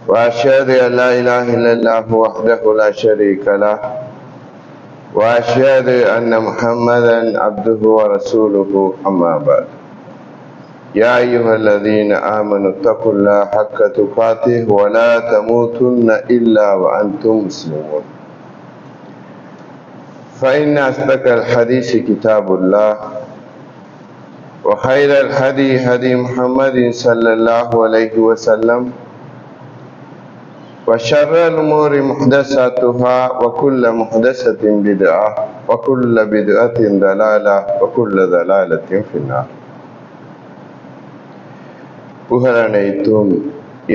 وأشهد أن لا إله إلا الله وحده لا شريك له وأشهد أن محمدا عبده ورسوله أما بعد يا أيها الذين آمنوا اتقوا الله حق تقاته ولا تموتن إلا وأنتم مسلمون فإن أصدق الحديث كتاب الله وخير الهدي هدي محمد صلى الله عليه وسلم وشر الأمور محدثاتها وكل محدثة بدعة وكل بدعة ضلالة وكل ضلالة في النار. புகழ் அனைத்தும்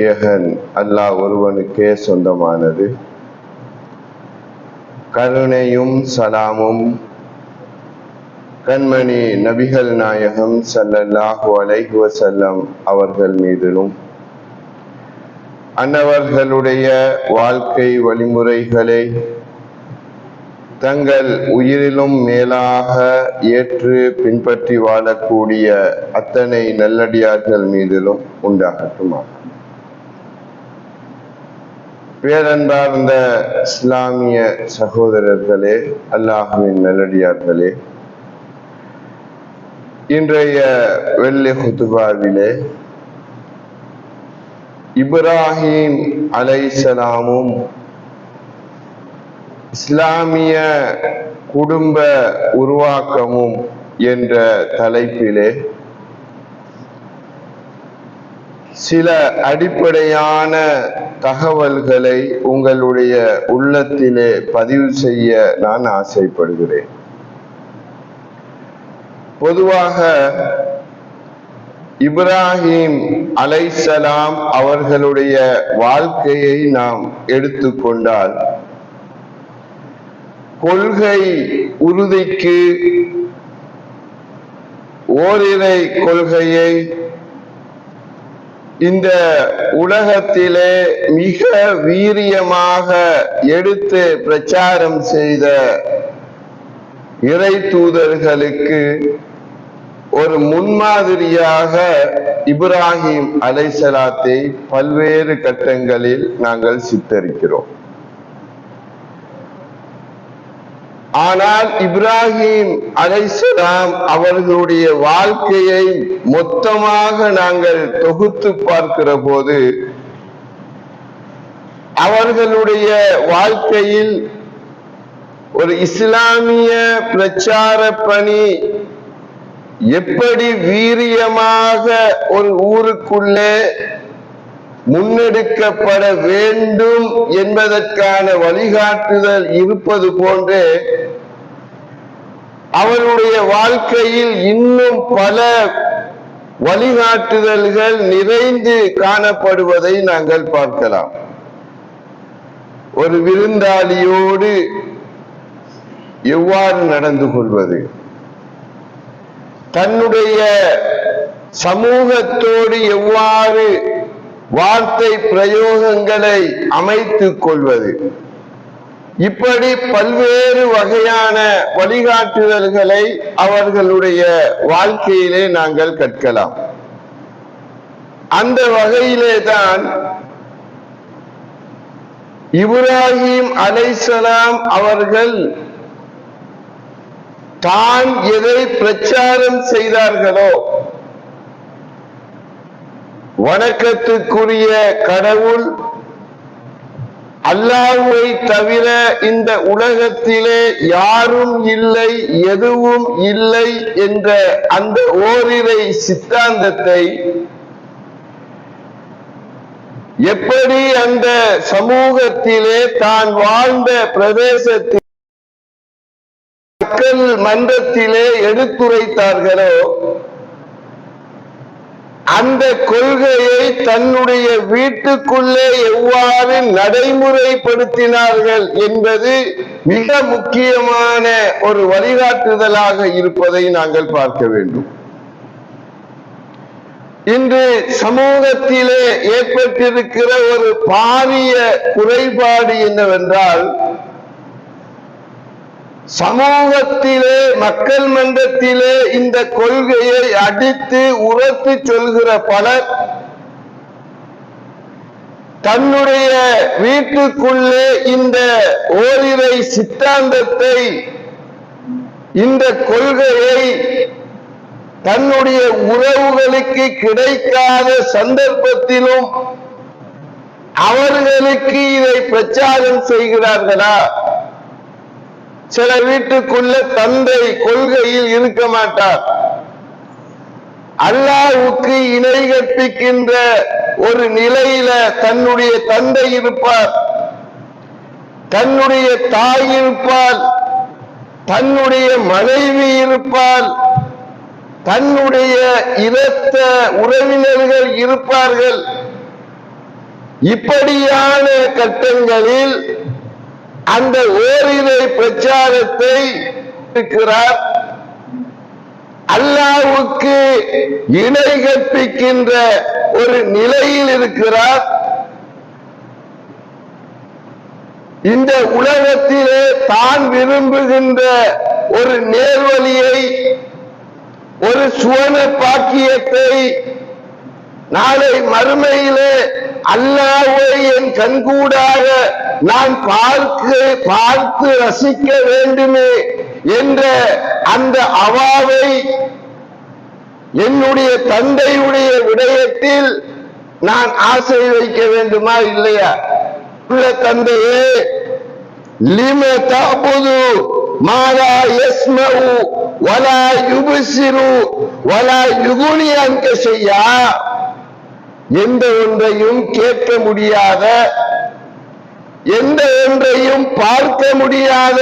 ஏகன் அல்லாஹ் ஒருவனுக்கே சொந்தமானது. கருணையும் சலாமும் கண்மணி நபிகள் நாயகம் ஸல்லல்லாஹு அலைஹி வஸல்லம் அவர்கள் மீதிலும் அன்னவர்களுடைய வாழ்க்கை வழிமுறைகளை தங்கள் உயிரிலும் மேலாக ஏற்று பின்பற்றி வாழக்கூடிய அத்தனை நல்லடியார்கள் மீதிலும் உண்டாகட்டுமா. பேரன்பார்ந்த இஸ்லாமிய சகோதரர்களே, அல்லாஹுவின் நல்லடியார்களே, இன்றைய வெள்ளி குத்துபாவிலே இப்ராஹிம் அலைஹிஸ்ஸலாமும் இஸ்லாமிய குடும்ப உருவாக்கமும் என்ற தலைப்பிலே சில அடிப்படையான தகவல்களை உங்களுடைய உள்ளத்திலே பதிவு செய்ய நான் ஆசைப்படுகிறேன். பொதுவாக இப்ராஹிம் அலைஹிஸ்ஸலாம் அவர்களுடைய வாழ்க்கையை நாம் எடுத்துக்கொண்டால் கொள்கை உறுதிக்கு ஓரிரை கொள்கையை இந்த உலகத்திலே மிக வீரியமாக எடுத்து பிரச்சாரம் செய்த இறை தூதர்களுக்கு ஒரு முன்மாதிரியாக இப்ராஹிம் அலைஹிஸ்ஸலாத்தை பல்வேறு கட்டங்களில் நாங்கள் சித்தரிக்கிறோம். ஆனால் இப்ராஹிம் அலைஹிஸ்ஸலாம் அவர்களுடைய வாழ்க்கையை மொத்தமாக நாங்கள் தொகுத்து பார்க்கிற போது அவர்களுடைய வாழ்க்கையில் ஒரு இஸ்லாமிய பிரச்சார பணி எப்படி வீரியமாக ஒரு ஊருக்குள்ளே முன்னெடுக்கப்பட வேண்டும் என்பதற்கான வழிகாட்டுதல் இருப்பது போன்றே அவருடைய வாழ்க்கையில் இன்னும் பல வழிகாட்டுதல்கள் நிறைந்து காணப்படுவதை நாங்கள் பார்க்கலாம். ஒரு விருந்தாளியோடு எவ்வாறு நடந்து கொள்வது, தன்னுடைய சமூகத்தோடு எவ்வாறு வார்த்தை பிரயோகங்களை அமைத்துக் கொள்வது, இப்படி பல்வேறு வகையான வழிகாட்டுதல்களை அவர்களுடைய வாழ்க்கையிலே நாங்கள் கற்கலாம். அந்த வகையிலே தான் இப்ராஹிம் அலைஹிஸ்ஸலாம் அவர்கள் தான் எதை பிரச்சாரம் செய்தார்களோ, வணக்கத்துக்குரிய கடவுள் அல்லாஹ்வை தவிர இந்த உலகத்திலே யாரும் இல்லை, எதுவும் இல்லை என்ற அந்த ஓரிரை சித்தாந்தத்தை எப்படி அந்த சமூகத்திலே தான் வாழ்ந்த பிரதேசத்தில் மக்கள் மன்றத்திலே எடுத்துரைத்தார்களோ, அந்த கொள்கையை தன்னுடைய வீட்டுக்குள்ளே எவ்வாறு நடைமுறைப்படுத்தினார்கள் என்பது மிக முக்கியமான ஒரு வழிகாட்டுதலாக இருப்பதை நாங்கள் பார்க்க வேண்டும். இன்று சமூகத்திலே ஏற்பட்டிருக்கிற ஒரு பாரிய குறைபாடு என்னவென்றால், சமூகத்திலே மக்கள் மன்றத்திலே இந்த கொள்கையை அடித்து உரத்து சொல்கிற பலர் தன்னுடைய வீட்டுக்குள்ளே இந்த ஓரிரை சித்தாந்தத்தை, இந்த கொள்கையை தன்னுடைய உறவுகளுக்கு கிடைக்காத சந்தர்ப்பத்திலும் அவர்களுக்கு இதை பிரச்சாரம் செய்கிறார்களா? சில வீட்டுக்குள்ள தந்தை கொள்கையில் இருக்க மாட்டார். அல்லாஹ்வுக்கு இணை கற்பிக்கின்ற ஒரு நிலையில தன்னுடைய தந்தை இருப்பார், தன்னுடைய தாய் இருப்பார், தன்னுடைய மனைவி இருப்பார், தன்னுடைய இரத்த உறவினர்கள் இருப்பார்கள். இப்படியான கட்டங்களில் அந்த ஓரிரை பிரச்சாரத்தை இருக்கிறார். அல்லாஹ்வுக்கு இணை கற்பிக்கின்ற ஒரு நிலையில் இருக்கிறார். இந்த உலகத்திலே தான் விரும்புகின்ற ஒரு நேர்வழியை, ஒரு சுவன பாக்கியத்தை, நாளை மறுமையிலே அல்லாஹ்வை என் கண்கூடாக நான் பார்த்து ரசிக்க வேண்டுமே என்ற அந்த அவாவை என்னுடைய தந்தையுடைய விடயத்தில் நான் ஆசை வைக்க வேண்டுமா இல்லையா? உள்ள தந்தையே, லிம தஅபுது மா லா யஸ்மஉ வலா யுப்சிரு வலா யுக்னி அன்க ஷையா, எந்த ஒன்றையும் கேட்க முடியாத, எந்த ஒன்றையும் பார்க்க முடியாத,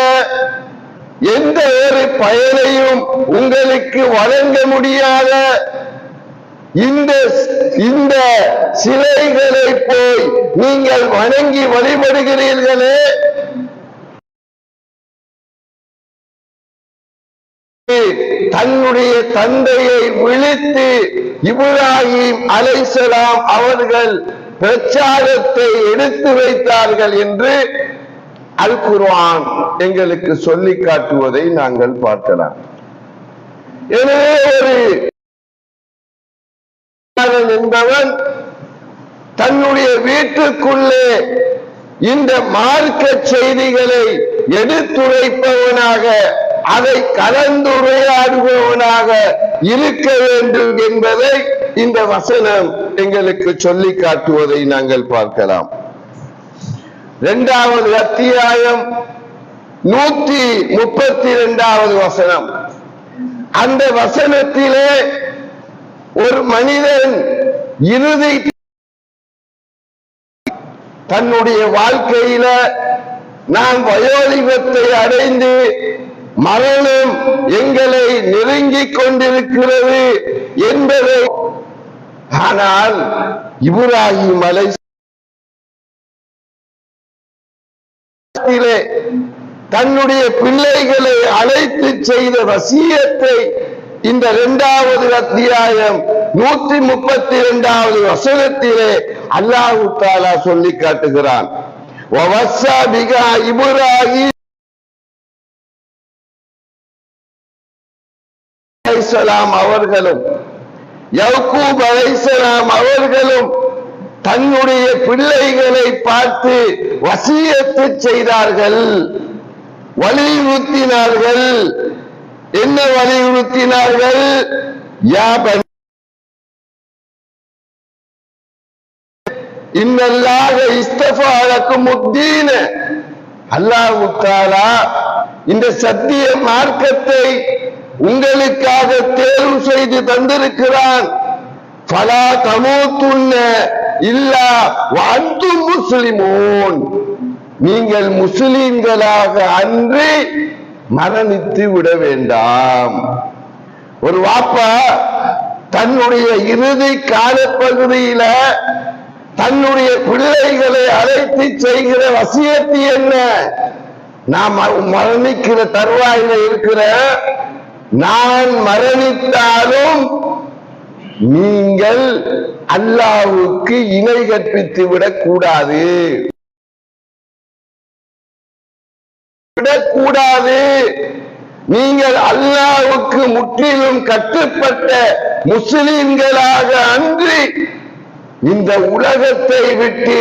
எந்த ஒரு பயனையும் உங்களுக்கு வழங்க முடியாத இந்த சிலைகளை போய் நீங்கள் வணங்கி வழிபடுகிறீர்களே, தன்னுடைய தந்தையை விழித்து இப்ராஹிம் அலைஹிஸ்ஸலாம் அவர்கள் பிரச்சாரத்தை எடுத்து வைத்தார்கள் என்று அல் குர்ஆன் எங்களுக்கு சொல்லி காட்டுவதை நாங்கள் பார்க்கலாம். எனவே ஒரு என்பவன் தன்னுடைய வீட்டுக்குள்ளே இந்த மார்க்க செய்திகளை எடுத்துரைப்பவனாக, அதை கலந்துரையாடுபவனாக இருக்க வேண்டும் என்பதை இந்த வசனம் எங்களுக்கு சொல்லி காட்டுவதை நாங்கள் பார்க்கலாம். 2வது அத்தியாயம் 132வது வசனம். அந்த வசனத்திலே ஒரு மனிதன் இறுதி தன்னுடைய வாழ்க்கையில நான் வயோதிபத்தை அடைந்து மரணம் எங்களை நெருங்கிக் கொண்டிருக்கிறது என்பதை, ஆனால் இப்ராஹிம் அலைஹிஸ்ஸலாத்திலே தன்னுடைய பிள்ளைகளை அழைத்து செய்த வசியத்தை இந்த 2வது அத்தியாயம் 132வது வசனத்திலே அல்லாஹ் தஆலா சொல்லி காட்டுகிறான். வவஸ்ஸா பிகா இப்ராஹிம் அலைஹிஸ்ஸலாம் அவர்களும் யாக்கூப் அலைஹிஸ்ஸலாம் அவர்களும் தன்னுடைய பிள்ளைகளை பார்த்து வசியத்து செய்தார்கள், வலியுறுத்தினார்கள். என்ன வலியுறுத்தினார்கள்? யா பனி இன்னல்லாஹ இஸ்தஃபா லக்குமுத்தீன, அல்லாஹ் தஆலா இந்த சத்திய மார்க்கத்தை உங்களுக்காக தேர்வு செய்து தந்திருக்கிறான். ஃபலா தமூதுன்ன இல்லா வஅன்தும் முஸ்லிமூன், நீங்கள் முஸ்லிம்களாக அன்றி மரணித்து விட வேண்டாம். ஒரு வாப்பா தன்னுடைய இறுதி காலப்பகுதியில தன்னுடைய பிள்ளைகளை அழைத்து செய்கிற வசியத்து என்ன? நாம் மரணிக்கிற தருவாயில இருக்கிற, நான் மரணித்தாலும் நீங்கள் அல்லாஹ்வுக்கு இணை கற்பித்து விடக்கூடாது, விடக்கூடாது. நீங்கள் அல்லாஹ்வுக்கு முற்றிலும் கட்டுப்பட்ட முஸ்லிம்களாக அன்றி இந்த உலகத்தை விட்டு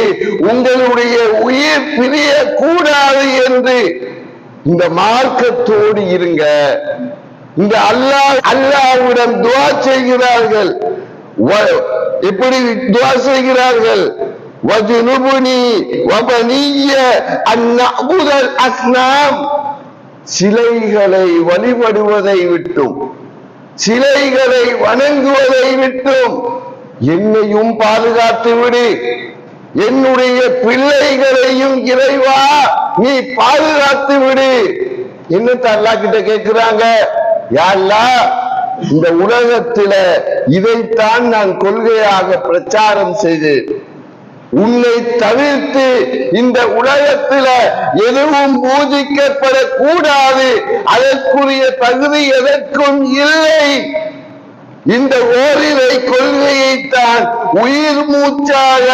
உங்களுடைய உயிர் பிரிய கூடாது என்று இந்த மார்க்கத்தோடு இருங்க. இந்த அல்லாஹ்விடம் துஆ செய்கிறார்கள். எப்படி துஆ செய்கிறார்கள்? வஜ்னுபுனி வபனிய அன் நஅபுதல் அஸ்னாம், சிலைகளை வழிபடுவதை விட்டும் சிலைகளை வணங்குவதை விட்டும் என்னையும் பாதுகாத்து விடு, என்னுடைய பிள்ளைகளையும் இறைவா நீ பாதுகாத்து விடு. என்னத்த அல்லாஹ் கிட்ட கேட்கிறாங்க? யா அல்லாஹ், இந்த உலகத்தில இதைத்தான் நான் கொள்கையாக பிரச்சாரம் செய்தேன். உன்னை தவிர்த்து இந்த உலகத்தில எதுவும் பூஜிக்கப்படக்கூடாது, அதற்குரிய தகுதி எதற்கும் இல்லை. இந்த ஓரிரை கொள்கையைத்தான் உயிர் மூச்சாக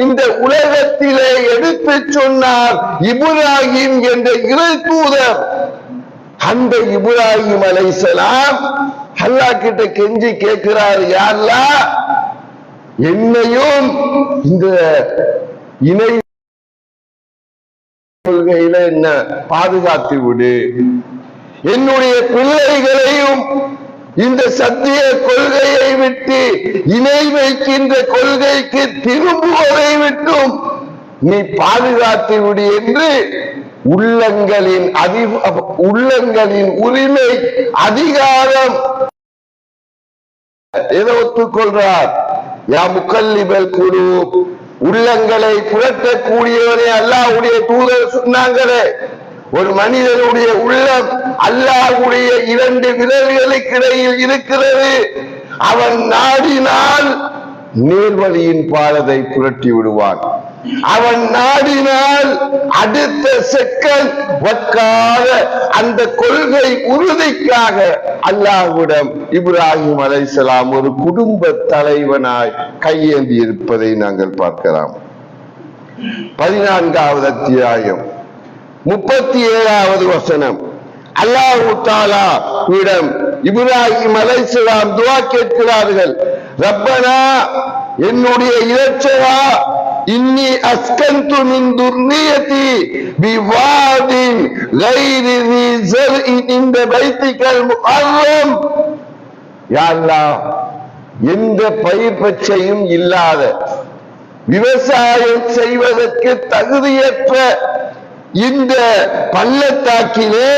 இந்த உலகத்திலே எடுத்து சொன்னார் இப்ராஹிம் என்ற இறை தூதர். அந்த இப்ராஹிம் அலைஹிஸ்ஸலாம் அல்லாஹ் கிட்ட கெஞ்சி கேட்கிறார், யா அல்லாஹ், என்னையும் இந்த இணை கொள்கையில என்ன பாதுகாத்து விடு, என்னுடைய பிள்ளைகளையும் இந்த சத்திய கொள்கையை விட்டு இணை வைக்கின்ற கொள்கைக்கு திரும்புவதை விட்டும் நீ பாதுகாத்து விடு என்று உள்ளங்களின் உரிமை அதிகாரம் எதை ஒத்துக்கொள்றார்? யா முகல்லிபல் குலூப், உள்ளங்களை புரட்டக்கூடியவரே அல்லாஹ்வுடைய தூதர் சொன்னாங்களே, ஒரு மனிதனுடைய உள்ளம் அல்லாஹ்வுடைய 2 விரல்களுக்கு இடையில் இருக்கிறது. அவன் நாடினால் நேர்வழியின் பாலத்தை புரட்டி விடுவான், அவன் நாடினால் அடுத்த செகண்ட் வக்காத அந்த கொள்கை உறுதிக்காக அல்லாஹ்விடம் இப்ராஹிம் அலைஹிஸ்ஸலாம் ஒரு குடும்ப தலைவனாய் கையேந்தி இருப்பதை நாங்கள் பார்க்கலாம். 14வது அத்தியாயம் 37வது வசனம். அல்லாஹ் தஆலா இடம் இப்ராஹிம் அலைஹிஸ்ஸலாம் துஆ கேட்கிறார்கள். ரப்பனா, என்னுடைய இரட்சகா, இன்னி அஸ்கன்து மின் துர்னியதி பிவாதின் கைரி தி ஸர்இன் இன்த பைத்திகல் முஹர்ரம். யா அல்லாஹ், எந்த பயிர் பச்சையும் இல்லாத, விவசாயம் செய்வதற்கு தகுதியற்ற இந்த பள்ளத்தாக்கிலே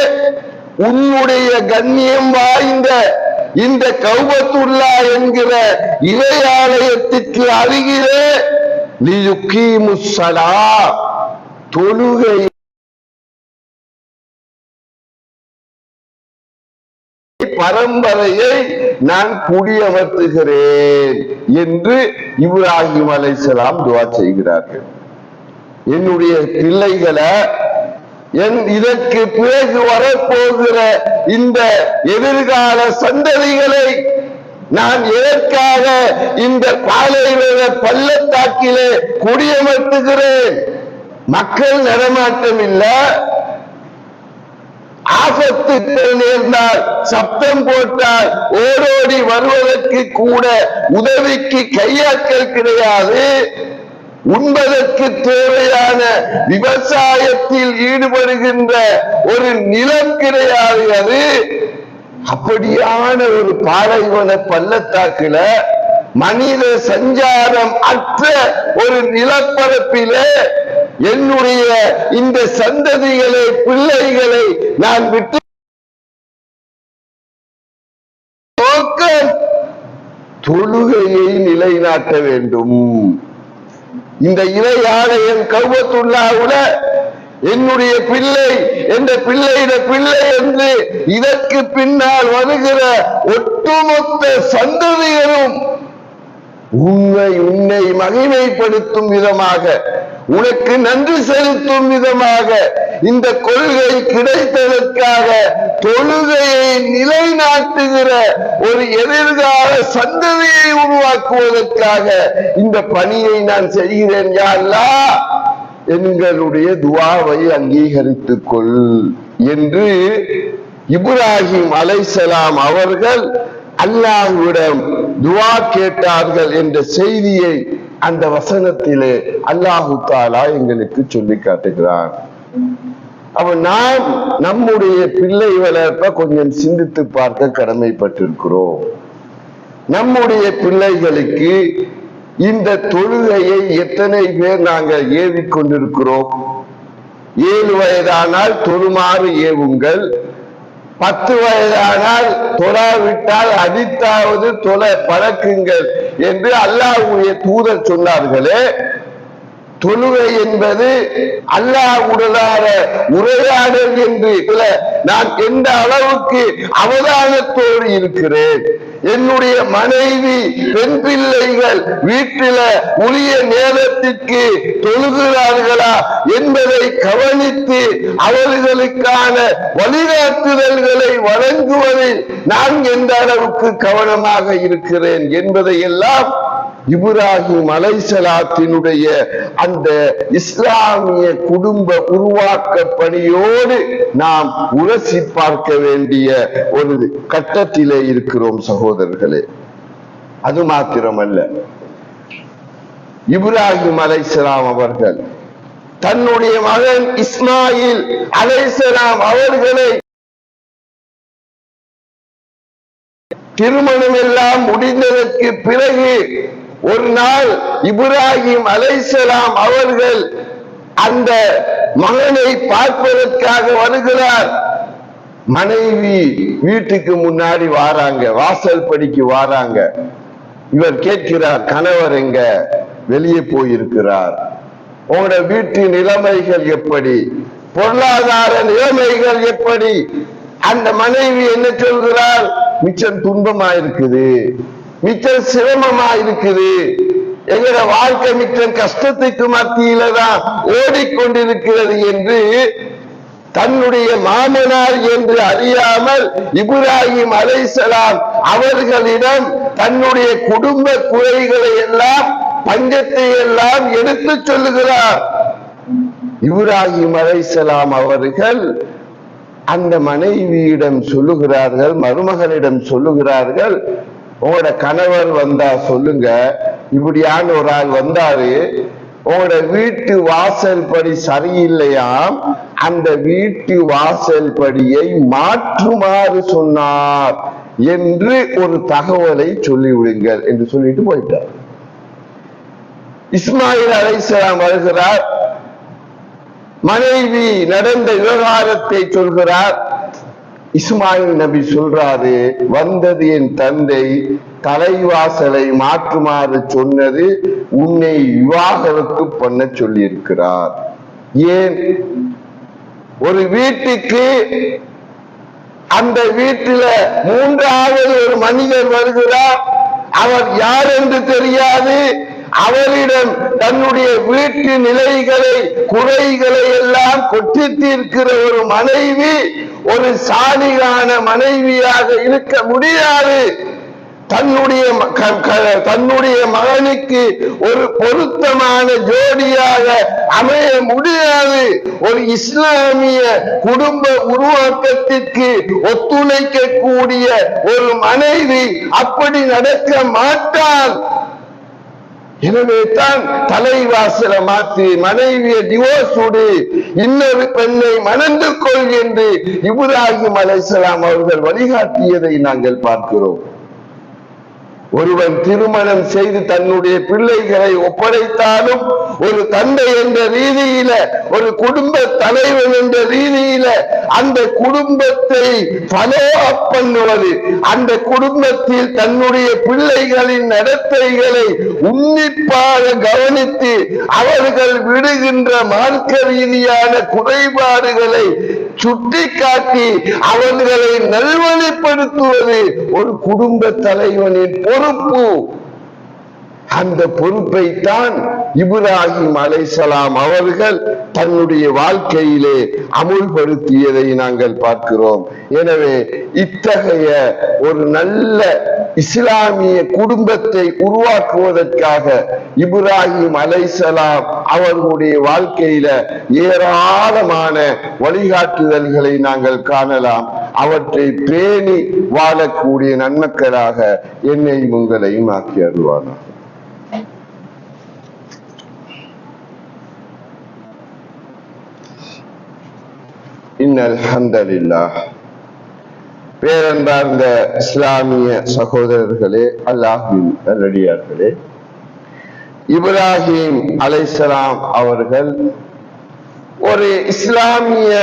உன்னுடைய கண்ணியம் வாய்ந்த இந்த கௌபத்துல்லா என்கிற இறையாலயத்திற்கு அருகிலே லியுகீமுஸ்ஸலா, தொழுகை பரம்பரையை நான் குடியமர்த்துகிறேன் என்று இப்ராஹிம் அலைஹிஸ்ஸலாம் துஆ செய்கிறார்கள். என்னுடைய பிள்ளைகளை, இதற்கு பிறகு வரப்போகிற இந்த எதிர்கால சந்ததிகளை நான் எதற்காக இந்த பாலைவன பள்ளத்தாக்கிலே குடியமர்த்துகிறேன்? மக்கள் நடமாட்டம் இல்லை, ஆபத்து நேர்ந்தால் சப்தம் போட்டால் ஓடோடி வருவதற்கு கூட உதவிக்கு கையாட்கள் கிடையாது, உண்பதற்கு தேவையான விவசாயத்தில் ஈடுபடுகின்ற ஒரு நிலம் கிடையாது. அது அப்படியான ஒரு பாலைவன பள்ளத்தாக்குல மனித சஞ்சாரம் அற்ற ஒரு நிலப்பரப்பிலே என்னுடைய இந்த சந்ததிகளை, பிள்ளைகளை நான் விட்டு தொழுகையை நிலைநாட்ட வேண்டும். இந்த இறை ஆலயம் கௌபத்துல்லாஹ்வுல என்னுடைய பிள்ளை, என்ற பிள்ளையிட பிள்ளை என்று இதற்கு பின்னால் வருகிற ஒட்டுமொத்த சந்ததிகளும் உன்னை மகிமைப்படுத்தும் விதமாக, உனக்கு நன்றி செலுத்தும் விதமாக, இந்த கொள்கை கிடைத்ததற்காக தொழுகையை நிலைநாட்டுகிற ஒரு எதிர்கால சந்ததியை உருவாக்குவதற்காக இந்த பணியை நான் செய்கிறேன். யா அல்லாஹ், எங்களுடைய துஆவை அங்கீகரித்துக் கொள் என்று இப்ராஹிம் அலைஹிஸ்ஸலாம் அவர்கள் அல்லாஹ்விடம் துஆ கேட்டார்கள் என்ற செய்தியை அந்த வசனத்திலே அல்லாஹு தஆலா எங்களுக்கு சொல்லி காட்டுகிறான். அப்ப நாம் நம்முடைய பிள்ளை வளர்ப்ப கொஞ்சம் சிந்தித்து பார்க்க கடமைப்பட்டிருக்கிறோம். நம்முடைய பிள்ளைகளுக்கு இந்த தொழுகையை எத்தனை பேர் நாங்கள் ஏவிக்கொண்டிருக்கிறோம்? 7 வயதானால் தொழுமாறு ஏவுங்கள், 10 வயதானால் தொழாவிட்டால் அடித்தாவது தொழ பழக்குங்கள் என்று அல்லாஹ்வுடைய தூதர் சொன்னார்களே. தொழுகை என்பது அல்லாஹ்வுடனான உரையாடல் என்று நான் எந்த அளவுக்கு அவதானத்தோடு இருக்கிறேன், என்னுடைய மனைவி பெண் பிள்ளைகள் வீட்டில உரிய நேரத்திற்கு தொழுகிறார்களா என்பதை கவனித்து அவர்களுக்கான வழிகாட்டுதல்களை வழங்குவதில் நான் எந்த அளவுக்கு கவனமாக இருக்கிறேன் என்பதை எல்லாம் இப்ராஹிம் அலைஹிஸ்ஸலாத்தினுடைய அந்த இஸ்லாமிய குடும்ப உருவாக்க பணியோடு நாம் உரசி பார்க்க வேண்டிய ஒரு கட்டத்திலே இருக்கிறோம் சகோதரர்களே. அது மாத்திரமல்ல, இப்ராஹிம் அலைஹிஸ்ஸலாம் அவர்கள் தன்னுடைய மகன் இஸ்மாயில் அலைஹிஸ்ஸலாம் அவர்களை திருமணம் எல்லாம் முடிந்ததற்கு பிறகு ஒரு நாள் இப்ராஹிம் அலைஹிஸ்ஸலாம் அவர்கள் அந்த மகனை பார்ப்பதற்காக வருகிறார். மனைவி வீட்டுக்கு முன்னாடி வாராங்க, வாசல் படிக்கு வாராங்க. இவர் கேட்கிறார், கணவர் எங்க? வெளியே போயிருக்கிறார். உங்களோட வீட்டு நிலைமைகள் எப்படி, பொருளாதார நிலைமைகள் எப்படி? அந்த மனைவி என்ன சொல்கிறார்? மிச்சம் துன்பமா இருக்குது, மிச்சம் சிரமமா இருக்குது, எங்களோட வாழ்க்கை மிச்சம் கஷ்டத்துக்கு மத்தியில தான் ஓடிக்கொண்டிருக்கிறது என்று தன்னுடைய மாமனார் என்று அறியாமல் இப்ராஹிம் அலைஹிஸ்ஸலாம் அவர்களிடம் தன்னுடைய குடும்ப குறைகளை எல்லாம் பஞ்சத்தை எல்லாம் எடுத்து சொல்லுகிறார். இப்ராஹிம் அலைஹிஸ்ஸலாம் அவர்கள் அந்த மனைவியிடம் சொல்லுகிறார்கள், மருமகனிடம் சொல்லுகிறார்கள், உங்களோட கணவர் வந்தா சொல்லுங்க, இப்படியான ஒரு ஆள் வந்தாரு, உங்களோட வீட்டு வாசல் படி சரியில்லையாம், அந்த வீட்டு வாசல் படியை மாற்றுமாறு சொன்னார் என்று ஒரு தகவலை சொல்லிவிடுங்கள் என்று சொல்லிட்டு போயிட்டார். இஸ்மாயில் அலைஹிஸ்ஸலாம் வருகிறார், மனைவி நடந்த விவகாரத்தை சொல்கிறார். இஸ்மாயில் நபி சொல்றாரு, வந்தது என் தந்தை, தலைவாசலை மாற்றுமாறு சொன்னது, உன்னை விவாகரத்து பண்ண சொல்லி இருக்கிறார். ஏன்? ஒரு வீட்டுக்கு அந்த வீட்டில 3வது ஒரு மனிதர் வருகிறார், அவர் யார் என்று தெரியாது, அவரிடம் தன்னுடைய வீட்டு நிலைகளை குறைகளை எல்லாம் கொட்டி தீர்க்கிற ஒரு மனைவி ஒரு சாலிகான மனைவியாக இருக்க முடியாது. தன்னுடைய மகனுக்கு ஒரு பொருத்தமான ஜோடியாக அமைய முடியாது. ஒரு இஸ்லாமிய குடும்ப உருவாக்கத்திற்கு ஒத்துழைக்கக்கூடிய ஒரு மனைவி அப்படி நடக்க மாட்டாள். எனவே தான் தலைவாசல மாற்றி மனைவியை டிவோர்ஸ் விடு, இன்னொரு பெண்ணை மணந்து கொள் என்று இப்ராஹிம் அலைஹிஸ்ஸலாம் அவர்கள் வழிகாட்டியதை நாங்கள் பார்க்கிறோம். ஒருவன் திருமணம் செய்து தன்னுடைய பிள்ளைகளை ஒப்படைத்தாலும் ஒரு தந்தை என்ற ரீதியில, ஒரு குடும்ப தலைவன் என்ற ரீதியில அந்த குடும்பத்தை ஃபாலோ அப் பண்ணுவது, அந்த குடும்பத்தில் தன்னுடைய பிள்ளைகளின் நடத்தைகளை உன்னிப்பாக கவனித்து அவர்கள் விடுகின்ற மார்க்க ரீதியான குறைபாடுகளை சுட்டிக்காட்டி அவர்களை நல்வழிப்படுத்துவது ஒரு குடும்ப தலைவனின் பொறுப்பு. அந்த பொறுப்பை தான் இப்ராஹிம் அலைஹிஸ்ஸலாம் அவர்கள் தன்னுடைய வாழ்க்கையிலே அமுல்படுத்தியதை நாங்கள் பார்க்கிறோம். எனவே இத்தகைய ஒரு நல்ல இஸ்லாமிய குடும்பத்தை உருவாக்குவதற்காக இப்ராஹிம் அலைஹிஸ்ஸலாம் அவர்களுடைய வாழ்க்கையில ஏராளமான வழிகாட்டுதல்களை நாங்கள் காணலாம். அவற்றை பேணி வாழக்கூடிய நன்மக்களாக என்னையும் உங்களையும் ஆக்கி அருள்வானாக. இன்னல் ஹம்தலில்லாஹ். பேரன்பார்ந்த இஸ்லாமிய சகோதரர்களே, அல்லாஹ்வின் நல்லடியார்களே, இப்ராஹிம் அலைஹிஸ்ஸலாம் அவர்கள் ஒரு இஸ்லாமிய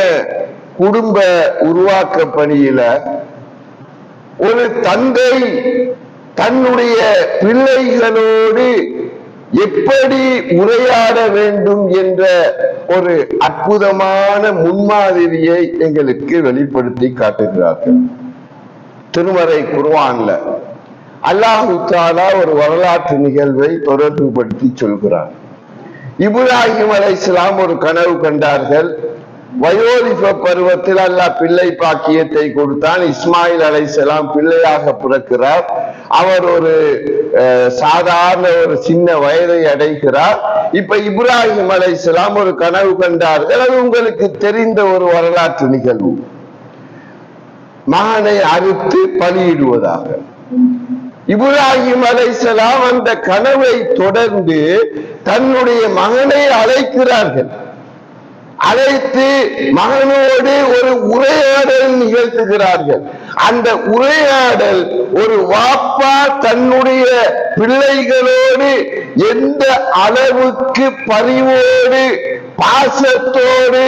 குடும்ப உருவாக்க பணியில ஒரு தந்தை தன்னுடைய பிள்ளைகளோடு எப்படி உரையாட வேண்டும் என்ற ஒரு அற்புதமான முன்மாதிரியை எங்களுக்கு வெளிப்படுத்தி காட்டுகிறார்கள். திருமறை குர்ஆன்ல அல்லாஹ் தஆலா ஒரு வரலாற்று நிகழ்வை தொடர்புபடுத்தி சொல்கிறார். இப்ராஹிம் அலைஹிஸ்ஸலாம் ஒரு கனவு கண்டார்கள். வயோதிப பருவத்தில் அல்லாஹ் பிள்ளை பாக்கியத்தை கொடுத்தான். இஸ்மாயில் அலைஹிஸ்ஸலாம் பிள்ளையாக பிறக்கிறார். அவர் ஒரு சாதாரண ஒரு சின்ன வயதை அடைகிறார். இப்ப இப்ராஹிம் அலைஹிஸ்ஸலாம் ஒரு கனவு கண்டார்கள். அது உங்களுக்கு தெரிந்த ஒரு வரலாற்று நிகழ்வு. மகனை அறுத்து பலியிடுவதாக. இப்ராஹிம் அலைஹிஸ்ஸலாம் அந்த கனவை தொடர்ந்து தன்னுடைய மகனை அழைக்கிறார்கள். அழைத்து மகனோடு ஒரு உரையாடல் நிகழ்த்துகிறார்கள். அந்த உரையாடல் ஒரு வாப்பா தன்னுடைய பிள்ளைகளோடு எந்த அளவுக்கு பரிவோடு, பாசத்தோடு,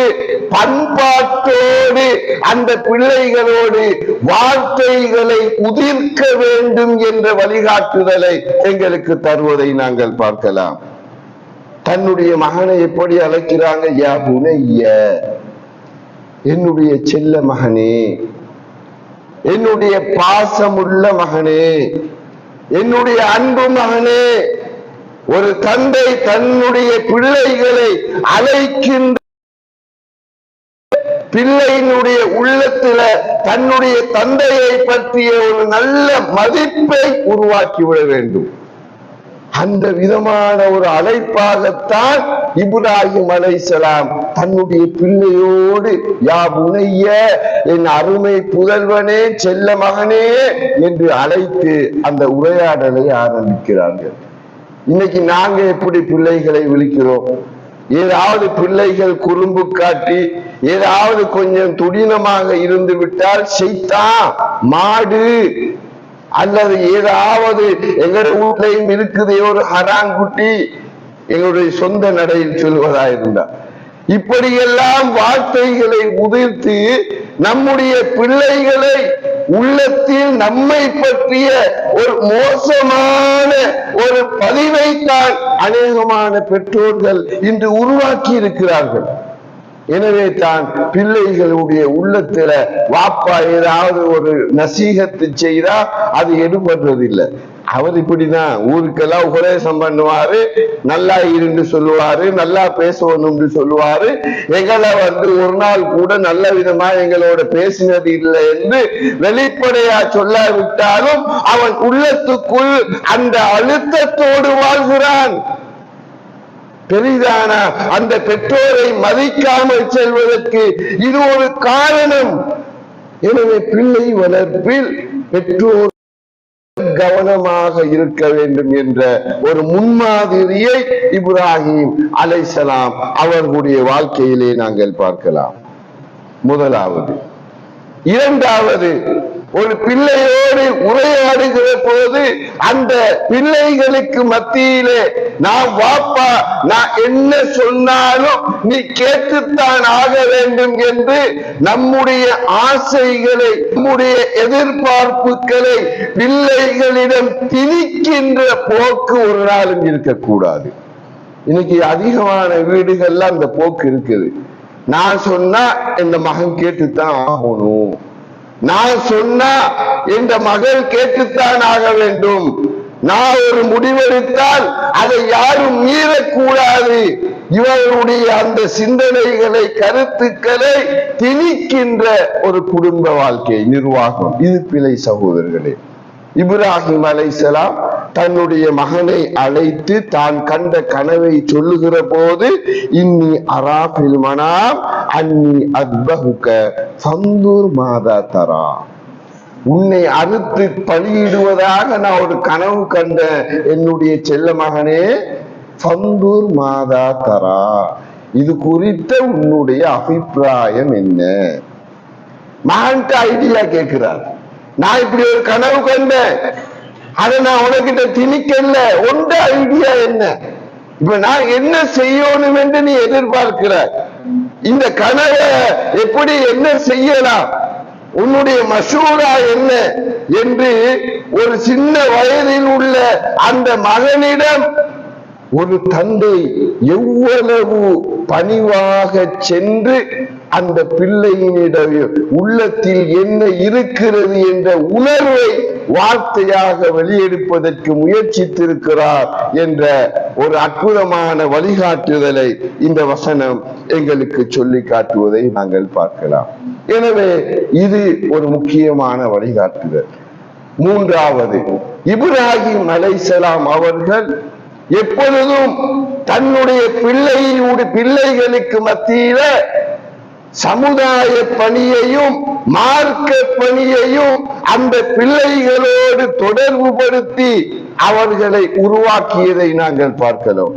பண்பாட்டோடு அந்த பிள்ளைகளோடு வார்த்தைகளை உதிர்க்க வேண்டும் என்ற வழிகாட்டுதலை எங்களுக்கு தருவதை நாங்கள் பார்க்கலாம். தன்னுடைய மகனை எப்படி அழைக்கிறாங்க? யா புனைய, என்னுடைய செல்ல மகனே, என்னுடைய பாசமுள்ள மகனே, என்னுடைய அன்பு மகனே. ஒரு தந்தை தன்னுடைய பிள்ளைகளை அழைக்கின்ற பிள்ளையினுடைய உள்ளத்துல தன்னுடைய தந்தையை பற்றிய ஒரு நல்ல மதிப்பை உருவாக்கிவிட வேண்டும். அந்த விதமான ஒரு அழைப்பாகத்தான் இப்ராஹிம் அலைஹிஸ்ஸலாம் தன்னுடைய பிள்ளையோடு யா புனைய, என் அருமை புதல்வனே, செல்ல மகனே என்று அழைத்து அந்த உரையாடலை ஆரம்பிக்கிறார்கள். இன்னைக்கு நாங்க எப்படி பிள்ளைகளை விழிக்கிறோம்? ஏதாவது பிள்ளைகள் குறும்பு காட்டி ஏதாவது கொஞ்சம் துடினமாக இருந்து விட்டால் செய்தான், மாடு, அல்லது ஏதாவது எங்களுடைய வீட்லையும் இருக்குது ஒரு ஹராங்குட்டி, எங்களுடைய சொந்த நடையில் சொல்வதா இருந்தா இப்படியெல்லாம் வார்த்தைகளை உதிர்த்து நம்முடைய பிள்ளைகளை உள்ளத்தில் நம்மை பற்றிய ஒரு மோசமான ஒரு பதிவைத்தான் அநேகமான பெற்றோர்கள் இன்று உருவாக்கி இருக்கிறார்கள். எனவே தான் பிள்ளைகளுடைய உள்ளத்துல வாப்பா ஏதாவது ஒரு நசீகத்து செய்தா அது எடுபடுறதில்லை. அவர் இப்படிதான் ஊருக்கெல்லாம் உபதேசம் பண்ணுவாரு, நல்லா இருந்து சொல்லுவாரு, நல்லா பேசணும்னு சொல்லுவாரு. எங்களை ஒரு நாள் கூட நல்ல விதமா எங்களோட பேசினது இல்லை என்று வெளிப்படையா சொல்லாவிட்டாலும் அவன் உள்ளத்துக்குள் அந்த அழுத்தத்தோடு வாழ்கிறான். பெரிதான அந்த பெற்றோரை மதிக்காமல் செல்வதற்கு இது ஒரு காரணம். எனவே பிள்ளை வளர்ப்பில் பெற்றோர் கவனமாக இருக்க வேண்டும் என்ற ஒரு முன்மாதிரியை இப்ராஹிம் அலைஹிஸ்ஸலாம் அவர்களுடைய வாழ்க்கையிலே நாங்கள் பார்க்கலாம். முதலாவது. இரண்டாவது, ஒரு பிள்ளையோடு உரையாடுகிற போது அந்த பிள்ளைகளுக்கு மத்தியிலே நான் வாப்பா, நான் என்ன சொன்னாலும் நீ கேட்டுத்தான் ஆக வேண்டும் என்று நம்முடைய ஆசைகளை, நம்முடைய எதிர்பார்ப்புகளை பிள்ளைகளிடம் திணிக்கின்ற போக்கு ஒரு நாளும் இருக்கக்கூடாது. இன்னைக்கு அதிகமான வீடுகள்ல அந்த போக்கு இருக்குது. நான் சொன்னா இந்த மகன் கேட்டுத்தான் ஆகணும், நான் சொன்னா இந்த மகள் கேட்டுத்தான் ஆக வேண்டும், நான் ஒரு முடிவெடுத்தால் அதை யாரும் மீறக்கூடாது. இவருடைய அந்த சிந்தனைகளை, கருத்துக்களை திணிக்கின்ற ஒரு குடும்ப வாழ்க்கை நிர்வாகம், இது பிழை சகோதரர்களே. இப்ராஹிம் அலைஹிஸ்ஸலாம் தன்னுடைய மகனை அழைத்து தான் கண்ட கனவை சொல்லுகிற போது இன்னி அராஃபில் மனாம் அன்னி அத்பஹுக ஃபந்தூர் மாதா தரா, உன்னை அறுத்து பலியிடுவதாக நான் ஒரு கனவு கண்ட என்னுடைய செல்ல மகனே, ஃபந்தூர் மாதா தரா, இது குறித்த உன்னுடைய அபிப்பிராயம் என்ன? மகன்கிட்ட ஐடியா கேட்கிறார். நான் இப்படி ஒரு கனவு கண்டேன், அதை நான் உனக்கிட்ட திணிக்கல, உண்ட ஐடியா என்ன? இப்ப நான் என்ன செய்யணும் என்று நீ எதிர்பார்க்கிற? இந்த கனவை எப்படி என்ன செய்யலாம், உன்னுடைய மசூரா என்ன என்று ஒரு சின்ன வயதில் உள்ள அந்த மகனிடம் ஒரு தந்தை எவ்வளவு பணிவாக சென்று அந்த பிள்ளையினிடம் உள்ளத்தில் என்ன இருக்கிறது என்ற உணர்வை வார்த்தையாக வெளியெடுப்பதற்கு முயற்சித்திருக்கிறார் என்ற ஒரு அற்புதமான வழிகாட்டுதலை இந்த வசனம் எங்களுக்கு சொல்லி காட்டுவதை நாங்கள் பார்க்கலாம். எனவே இது ஒரு முக்கியமான வழிகாட்டுதல். மூன்றாவது, இப்ராஹிம் அலைஹிஸ்ஸலாம் அவர்கள் எப்பொழுதும் தன்னுடைய பிள்ளைகளுக்கு மத்தியில சமுதாய பணியையும் மார்க்க பணியையும் அந்த பிள்ளைகளோடு தொடர்பு படுத்தி அவர்களை உருவாக்கியதை நாங்கள் பார்க்கலாம்.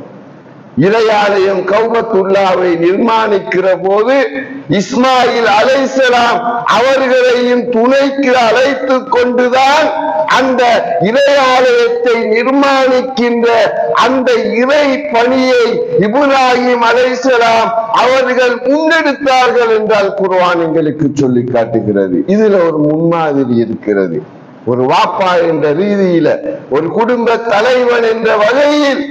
இறையாலயம் கௌபத்துல்லாவை நிர்மாணிக்கிற போது இஸ்மாயில் அலைஹிஸ்ஸலாம் அவர்களையும் துணைக்கு அழைத்து கொண்டுதான் அந்த இறையாலயத்தை நிர்மாணிக்கின்ற அந்த இறை பணியை இப்ராஹிம் அலைஹிஸ்ஸலாம் அவர்கள் முன்னெடுத்தார்கள் என்றால் குர்ஆன் எங்களுக்கு சொல்லி காட்டுகிறது. இதுல ஒரு முன்மாதிரி இருக்கிறது. ஒரு வாப்பா என்ற ரீதியில, ஒரு குடும்ப தலைவன் என்ற வகையில்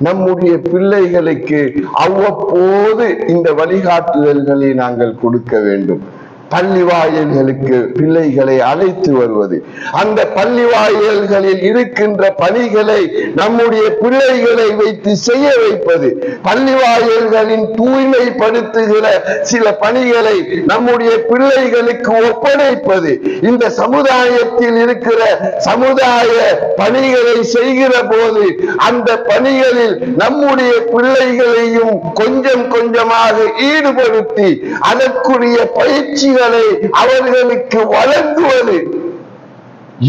நம்முடைய பிள்ளைகளுக்கு அவ்வப்போது இந்த வழிகாட்டுதல்களை நாங்கள் கொடுக்க வேண்டும். பள்ளி வாயில்களுக்கு பிள்ளைகளை அழைத்து வருவது, அந்த பள்ளி வாயில்களில் இருக்கின்ற பணிகளை நம்முடைய பிள்ளைகளை வைத்து செய்ய வைப்பது, பள்ளி வாயில்களின் தூய்மைப்படுத்துகிற சில பணிகளை நம்முடைய பிள்ளைகளுக்கு ஒப்படைப்பது, இந்த சமுதாயத்தில் இருக்கிற சமுதாய பணிகளை செய்கிற போது அந்த பணிகளில் நம்முடைய பிள்ளைகளையும் கொஞ்சம் கொஞ்சமாக ஈடுபடுத்தி அதற்குரிய பயிற்சி அவர்களுக்கு வழங்குவது,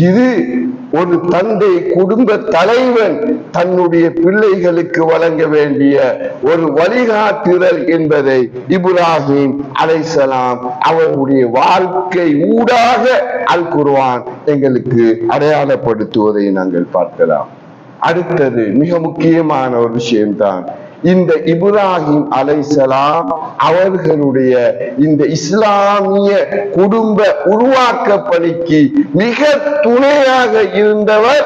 இது ஒரு தந்தை குடும்ப தலைவன் தன்னுடைய பிள்ளைகளுக்கு வழங்க வேண்டிய ஒரு வழிகாட்டுதல் என்பதை இப்ராஹிம் அலைஹிஸ்ஸலாம் அவருடைய வாழ்க்கை ஊடாக அல் குர்ஆன் எங்களுக்கு அடையாளப்படுத்துவதை நாங்கள் பார்க்கலாம். அடுத்தது மிக முக்கியமான ஒரு விஷயம்தான், இந்த இப்ராஹிம் அலைஹிஸ்ஸலாம் அவர்களுடைய இந்த இஸ்லாமிய குடும்ப உருவாக்க பணிக்கு மிக துணையாக இருந்தவர்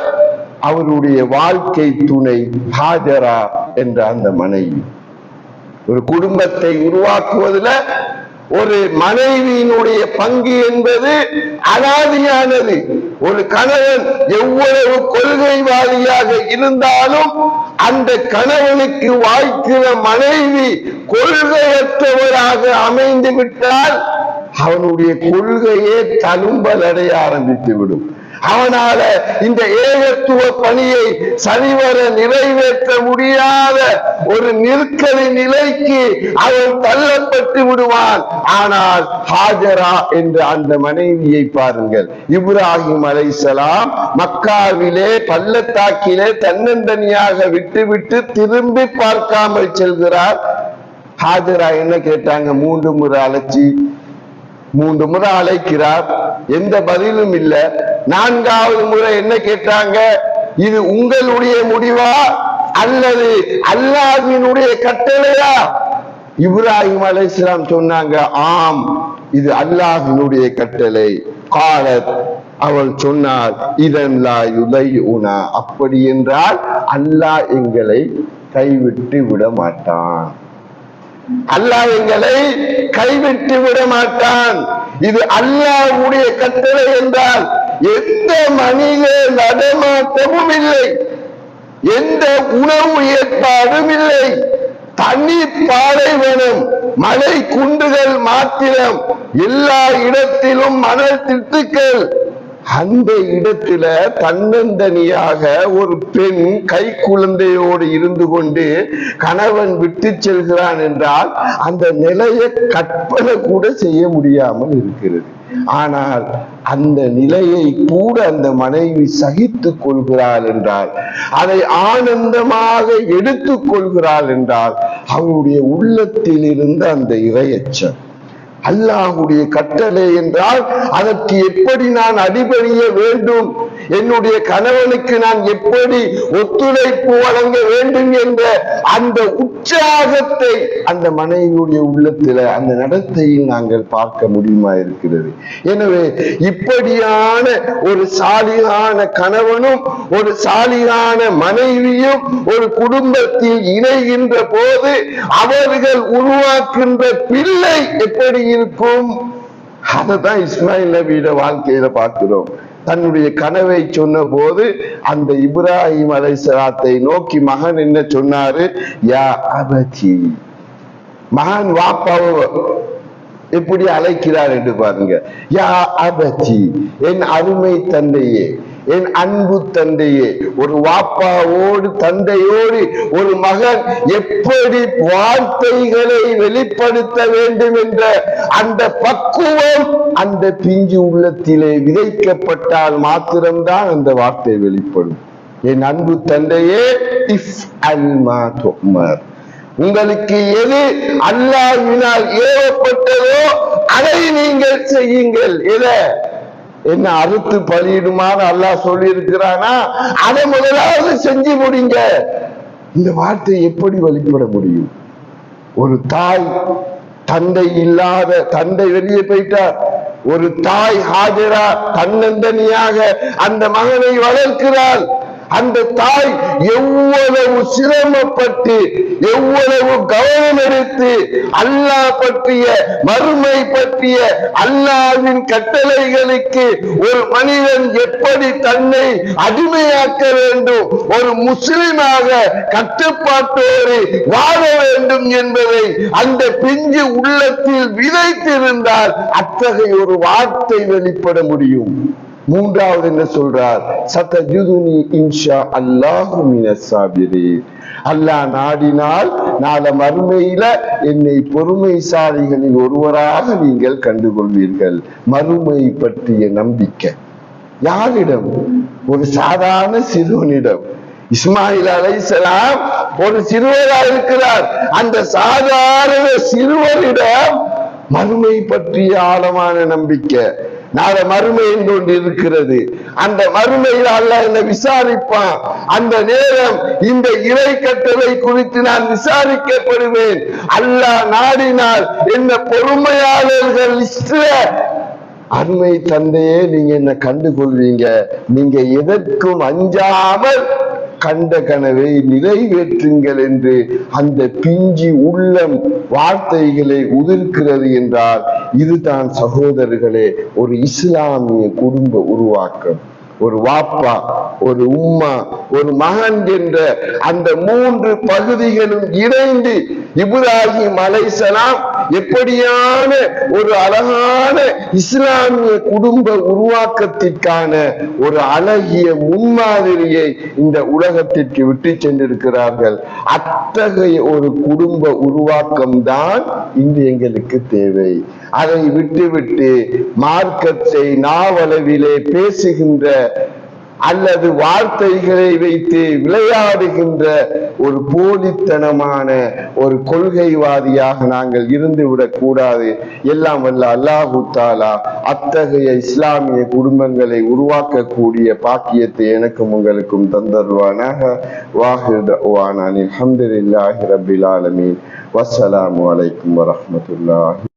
அவருடைய வாழ்க்கை துணை ஹாஜரா என்ற அந்த மனைவி. ஒரு குடும்பத்தை உருவாக்குவதில் ஒரு மனைவியினுடைய பங்கு என்பது அலாதியானது. ஒரு கணவன் எவ்வளவு கொள்கைவாதியாக இருந்தாலும் அந்த கணவனுக்கு வாய்க்கிற மனைவி கொள்கையற்றவராக அமைந்து விட்டால் அவனுடைய கொள்கையே தழும்பல் அடைய ஆரம்பித்து விடும். அவனால இந்த ஏகத்துவ பணியை சரிவர நிறைவேற்ற முடியாத ஒரு நெருக்கடி நிலைக்கு அவன் தள்ளப்பட்டு விடுவான். ஆனால் ஹாஜரா என்ற அந்த மனைவியை பாருங்கள். இப்ராஹிம் அலைஹிஸ்ஸலாம் மக்காவிலே பள்ளத்தாக்கிலே தன்னந்தனியாக விட்டுவிட்டு திரும்பி பார்க்காமல் செல்கிறார். ஹாஜரா என்ன கேட்டாங்க? 3 முறை அழைக்கிறார், எந்த பதிலும் இல்லை. 4வது முறை என்ன கேட்டாங்க? இது உங்களுடைய முடிவா அல்லது அல்லாஹ்வினுடைய கட்டளையா? இப்ராஹிம் அலைஹிஸ்ஸலாம் சொன்னாங்க, ஆம், இது அல்லாஹ்வினுடைய கட்டளை. காலத், அவள் சொன்னார், இதன் லா யுதையுனா, அப்படி என்றால் அல்லாஹ் எங்களை கைவிட்டு விட மாட்டான். அல்லாஹ் எங்களை கைவிட்டு விட மாட்டான். இது அல்லாஹ்வுடைய கட்டளை என்றால் எந்த மனித நடமாட்டமும் இல்லை, எந்த உணவு ஏற்பாடும் இல்லை, தனி பாலைவனம், மலை குன்றுகள் மாத்திரம், எல்லா இடத்திலும் மணல் திட்டுக்கள். அந்த இடத்துல தன்னந்தனியாக ஒரு பெண் கை குழந்தையோடு இருந்து கொண்டு கணவன் விட்டு செல்கிறான் என்றால் அந்த நிலையை கற்பனை கூட செய்ய முடியாமல் இருக்கிறது. ஆனால் அந்த நிலையை கூட அந்த மனைவி சகித்துக் கொள்கிறாள் என்றால், அதை ஆனந்தமாக எடுத்துக் கொள்கிறாள் என்றால், அவருடைய உள்ளத்தில் இருந்த அந்த இறையச்சம், அல்லாஹ்வுடைய கட்டளை என்றால் அதற்கு எப்படி நான் அடிபணிய வேண்டும், என்னுடைய கணவனுக்கு நான் எப்படி ஒத்துழைப்பு வழங்க வேண்டும் என்ற அந்த உற்சாகத்தை அந்த மனைவியுடைய உள்ளத்தில் அந்த நடத்தையில் நாங்கள் பார்க்க முடியுமா இருக்கிறது. எனவே இப்படியான ஒரு சாலிகான கணவனும் ஒரு சாலிகான மனைவியும் ஒரு குடும்பத்தில் இணைகின்ற போது அவர்கள் உருவாக்குகின்ற பிள்ளை எப்படி இருக்கும்? அததான் இஸ்மாயில் நபியோட வாழ்க்கையில பார்க்கிறோம். தன்னுடைய கனவை சொன்ன போது அந்த இப்ராஹிம் அலைஹிஸ்ஸலாத்தை நோக்கி மகன் என்ன சொன்னாரு? யா அபதி. மகன் வாப்பாவை எப்படி அழைக்கிறார் என்று பாருங்க. யா அபதி, என் அருமை தந்தையே, என் அன்பு தந்தையே. ஒரு வாப்பாவோடு தந்தையோடு ஒரு மகன் எப்படி வார்த்தைகளை வெளிப்படுத்த வேண்டும் என்ற அந்த பக்குவம் அந்த பிஞ்சு உள்ளத்திலே விதைக்கப்பட்டால் மாத்திரம்தான் அந்த வார்த்தை வெளிப்படும். என் அன்பு தந்தையே, இஃப் அல் மா துமர், உங்களுக்கு எது அல்லாஹ்வினால் ஏவப்பட்டதோ அதை நீங்கள் செய்யுங்கள். எதை? என்ன அறுத்து பலியிடுமான்னு அல்லாஹ் சொல்லி இருக்கிறானா, அதை முதலாவது செஞ்சு முடிங்க. இந்த வார்த்தை எப்படி வெளிப்பட முடியும்? ஒரு தாய், தந்தை இல்லாத, தந்தை வெளியே போயிட்டார், ஒரு தாய் ஹாஜரா தன்னந்தனியாக அந்த மகனை வளர்க்கிறாள். அந்த தாய் எவ்வளவு சிரமப்பட்டு எவ்வளவு கவனம் எடுத்து அல்லாஹ் பற்றிய மறுமை பற்றிய அல்லாஹ்வின் கட்டளைகளுக்கு ஒரு மனிதன் எப்படி தன்னை அடிமையாக்க வேண்டும், ஒரு முஸ்லிமாக கட்டுப்பாட்டோடு வாழ வேண்டும் என்பதை அந்த பிஞ்சு உள்ளத்தில் விதைத்திருந்தால் அத்தகைய ஒரு வார்த்தை வெளிப்பட முடியும். மூன்றாவது என்ன சொல்றார்? சதஜுதுனி இன்ஷா அல்லாஹு மினஸ் சாபிரீன். அல்லாஹ் நாடினால் நாளை மறுமையில என்னை பொறுமைசாலிகளில் ஒருவராக நீங்கள் கண்டுகொள்வீர்கள். மறுமை பற்றிய நம்பிக்கை யாரிடம்? ஒரு சாதாரண சிறுவனிடம். இஸ்மாயில் அலைஹிஸ்ஸலாம் ஒரு சிறுவராக இருக்கிறார். அந்த சாதாரண சிறுவனிடம் மறுமை பற்றிய ஆழமான நம்பிக்கை. நாளை மறுமை என்று ஒன்று இருக்கிறது. அந்த மறுமையில் அல்லாஹ் என்னை விசாரிப்பான். அந்த நேரம் இந்த இறை கட்டளை குறித்து நான் விசாரிக்கப்படுவேன். அல்லாஹ் நாடினால் என்ன பொறுமையாளர்கள் அருமை தந்தையே, நீங்க என்ன கண்டுகொள்வீங்க. நீங்க எதற்கும் அஞ்சாமல் கண்ட கனவை நிறைவேற்றுங்கள் என்று அந்த பிஞ்சி உள்ளம் வார்த்தைகளை உதிர்க்கிறது என்றால் இதுதான் சகோதரர்களே ஒரு இஸ்லாமிய குடும்ப உருவாக்கம். ஒரு வாப்பா, ஒரு உம்மா, ஒரு மகன் என்ற அந்த மூன்று பகுதிகளும் இணைந்து இப்ராஹிம் அலைஹிஸ்ஸலாம் எப்படியான ஒரு அழகான இஸ்லாமிய குடும்ப உருவாக்கத்திற்கான ஒரு அழகிய முன்மாதிரியை இந்த உலகத்திற்கு விட்டு சென்றிருக்கிறார்கள். அத்தகைய ஒரு குடும்ப உருவாக்கம் தான் இன்று எங்களுக்கு தேவை. அதை விட்டுவிட்டு மார்க்கத்தை நாவளவிலே பேசுகின்ற அல்லது வார்த்தைகளை வைத்து விளையாடுகின்ற ஒரு போலித்தனமான ஒரு கொள்கைவாதியாக நாங்கள் இருந்துவிடக் கூடாது. எல்லாம் வல்ல அல்லாஹு தஆலா அத்தகைய இஸ்லாமிய குடும்பங்களை உருவாக்கக்கூடிய பாக்கியத்தை எனக்கும் உங்களுக்கும் தந்தருவானாக. வாஹிர் தஅவானா அல்ஹம்துலில்லாஹி ரப்பில் ஆலமீன். வஸ்ஸலாமு அலைக்கும் வரஹ்மத்துல்லாஹி.